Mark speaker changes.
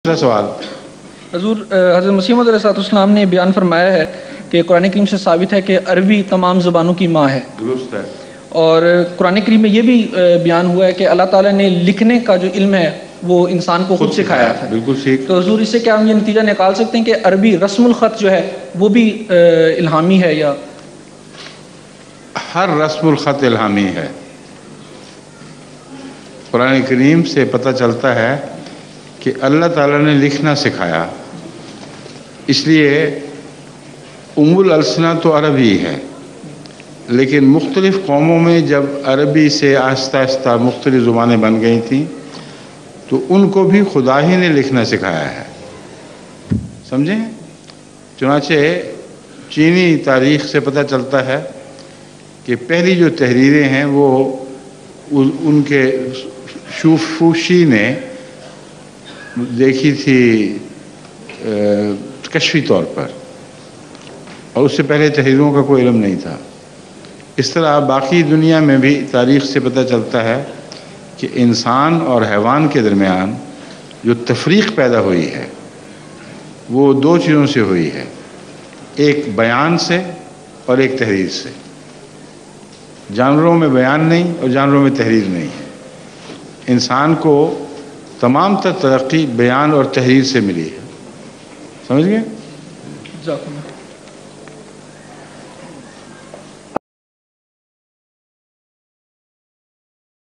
Speaker 1: سوال
Speaker 2: حضور حضرت مسیح موعود علیہ السلام نے بیان فرمایا ہے کہ قرآن کریم سے ثابت ہے کہ عربی تمام زبانوں کی ماں ہے.
Speaker 1: درست ہے.
Speaker 2: اور قرآن کریم میں یہ بھی بیان ہوا ہے کہ اللہ تعالیٰ نے لکھنے کا جو علم ہے وہ انسان کو خود سکھایا ہے.
Speaker 1: بالکل ٹھیک.
Speaker 2: تو حضور اس سے کیا ہم یہ نتیجہ نکال سکتے ہیں کہ عربی رسم الخط جو ہے وہ بھی الہامی ہے؟ یا
Speaker 1: ہر رسم الخط الہامی ہے. قرآن کریم سے پتہ چلتا ہے کہ اللہ تعالیٰ نے لکھنا سکھایا، اس لیے ام الالسنہ تو عربی ہے، لیکن مختلف قوموں میں جب عربی سے آہستہ آہستہ مختلف زبانیں بن گئی تھیں تو ان کو بھی خدا ہی نے لکھنا سکھایا ہے. سمجھیں؟ چنانچہ چینی تاریخ سے پتہ چلتا ہے کہ پہلی جو تحریریں ہیں وہ ان کے شوفوشی نے دیکھی تھی کشفی طور پر، اور اس سے پہلے تحریروں کا کوئی علم نہیں تھا. اس طرح باقی دنیا میں بھی تاریخ سے پتہ چلتا ہے کہ انسان اور حیوان کے درمیان جو تفریق پیدا ہوئی ہے وہ دو چیزوں سے ہوئی ہے، ایک بیان سے اور ایک تحریر سے. جانوروں میں بیان نہیں اور جانوروں میں تحریر نہیں ہے. انسان کو تمام تر ترقی بیان اور تحریر سے ملی ہے. سمجھ گئے؟